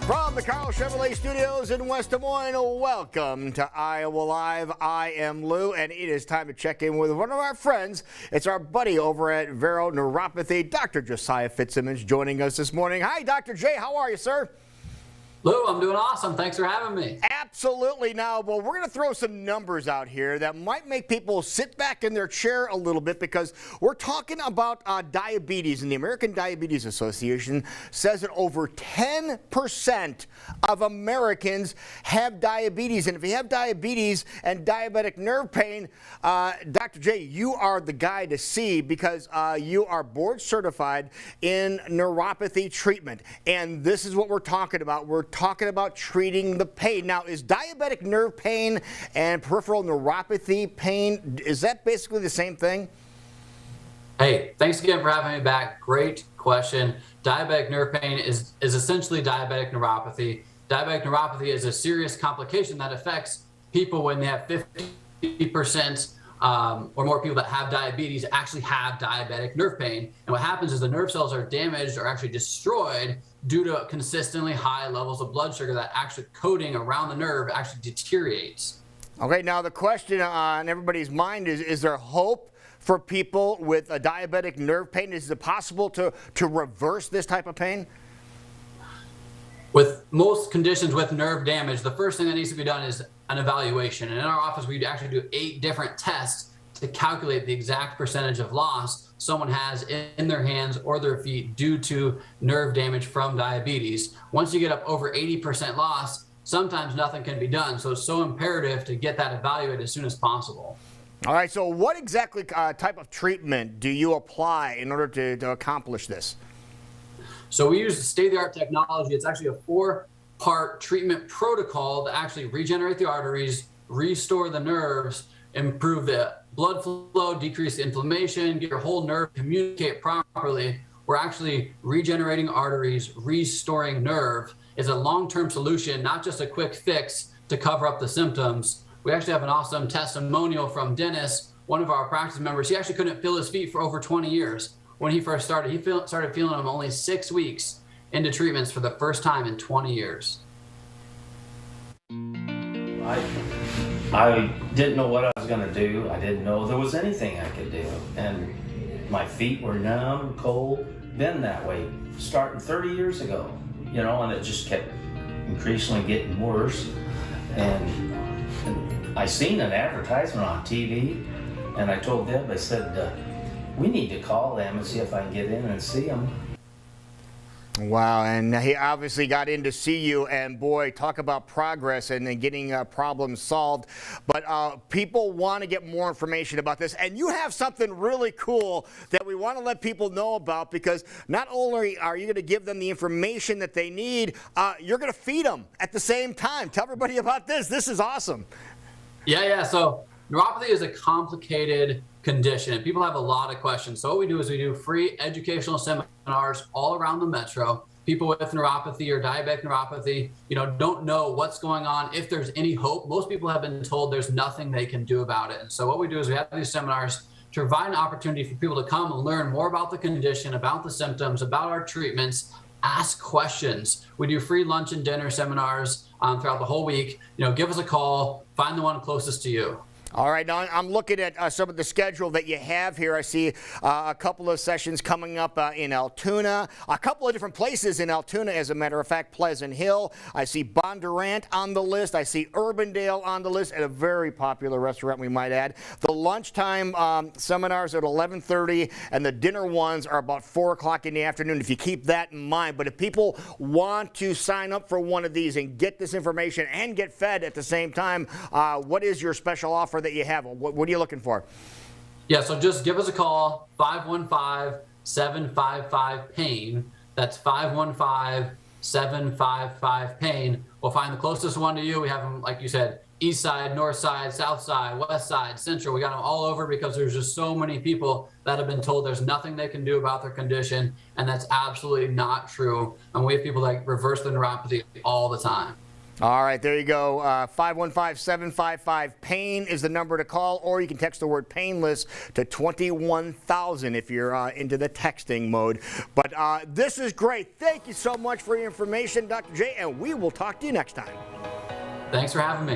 From the Carl Chevrolet Studios in West Des Moines, welcome to Iowa Live. I am Lou, and it is time to check in with one of our friends. It's our buddy over at Vero Neuropathy, Dr. Josiah Fitzsimmons, joining us this morning. Hi, Dr. J. How are you, sir? Lou, I'm doing awesome. Thanks for having me. Absolutely. Now, well, we're going to throw some numbers out here that might make people sit back in their chair a little bit, because we're talking about diabetes, and the American Diabetes Association says that over 10% of Americans have diabetes. And if you have diabetes and diabetic nerve pain, Dr. J, you are the guy to see, because you are board certified in neuropathy treatment. And this is what we're talking about. We're talking about treating the pain. Now, is diabetic nerve pain and peripheral neuropathy pain, is that basically the same thing? Hey, thanks again for having me back. Great question. Diabetic nerve pain is essentially diabetic neuropathy. Diabetic neuropathy is a serious complication that affects people when they have 50% or more people that have diabetes actually have diabetic nerve pain. And what happens is the nerve cells are damaged or actually destroyed due to consistently high levels of blood sugar. That actually coating around the nerve actually deteriorates. Okay, now the question on everybody's mind is there hope for people with a diabetic nerve pain? Is it possible to reverse this type of pain? With most conditions with nerve damage, the first thing that needs to be done is an evaluation. And in our office, we actually do 8 different tests to calculate the exact percentage of loss someone has in their hands or their feet due to nerve damage from diabetes. Once you get up over 80% loss, sometimes nothing can be done. So it's so imperative to get that evaluated as soon as possible. All right, so what exactly type of treatment do you apply in order to accomplish this? So we use state-of-the-art technology. It's actually a 4-part treatment protocol to actually regenerate the arteries, restore the nerves, improve the blood flow, decrease the inflammation, get your whole nerve communicate properly. We're actually regenerating arteries, restoring nerve. It's a long-term solution, not just a quick fix to cover up the symptoms. We actually have an awesome testimonial from Dennis, one of our practice members. He actually couldn't feel his feet for over 20 years. When he first started, he started feeling them only 6 weeks into treatments for the first time in 20 years. I didn't know what I was going to do. I didn't know there was anything I could do. And my feet were numb, cold, been that way starting 30 years ago, you know, and it just kept increasingly getting worse. And I seen an advertisement on TV, and I told Deb, I said, we need to call them and see if I can get in and see them. Wow, and he obviously got in to see you, and boy, talk about progress and then getting problems solved. But people want to get more information about this, and you have something really cool that we want to let people know about, because not only are you going to give them the information that they need, you're going to feed them at the same time. Tell everybody about this. This is awesome. Yeah. So neuropathy is a complicated condition, and people have a lot of questions. So what we do is we do free educational seminars all around the metro. People with neuropathy or diabetic neuropathy, don't know what's going on, if there's any hope. Most people have been told there's nothing they can do about it. And so what we do is we have these seminars to provide an opportunity for people to come and learn more about the condition, about the symptoms, about our treatments, ask questions. We do free lunch and dinner seminars throughout the whole week. Give us a call, find the one closest to you. All right, now I'm looking at some of the schedule that you have here. I see a couple of sessions coming up in Altoona, a couple of different places in Altoona, as a matter of fact, Pleasant Hill. I see Bondurant on the list. I see Urbandale on the list, and a very popular restaurant, we might add. The lunchtime seminars are at 11:30, and the dinner ones are about 4 o'clock in the afternoon, if you keep that in mind. But if people want to sign up for one of these and get this information and get fed at the same time, what is your special offer that you have? What are you looking for? Yeah, so just give us a call, 515-755-PAIN. That's 515-755-PAIN. We'll find the closest one to you. We have them, like you said, east side, north side, south side, west side, central. We got them all over, because there's just so many people that have been told there's nothing they can do about their condition, and that's absolutely not true. And we have people that reverse the neuropathy all the time. All right, there you go. 515-755-PAIN is the number to call, or you can text the word painless to 21,000 if you're into the texting mode. But this is great. Thank you so much for your information, Dr. J, and we will talk to you next time. Thanks for having me.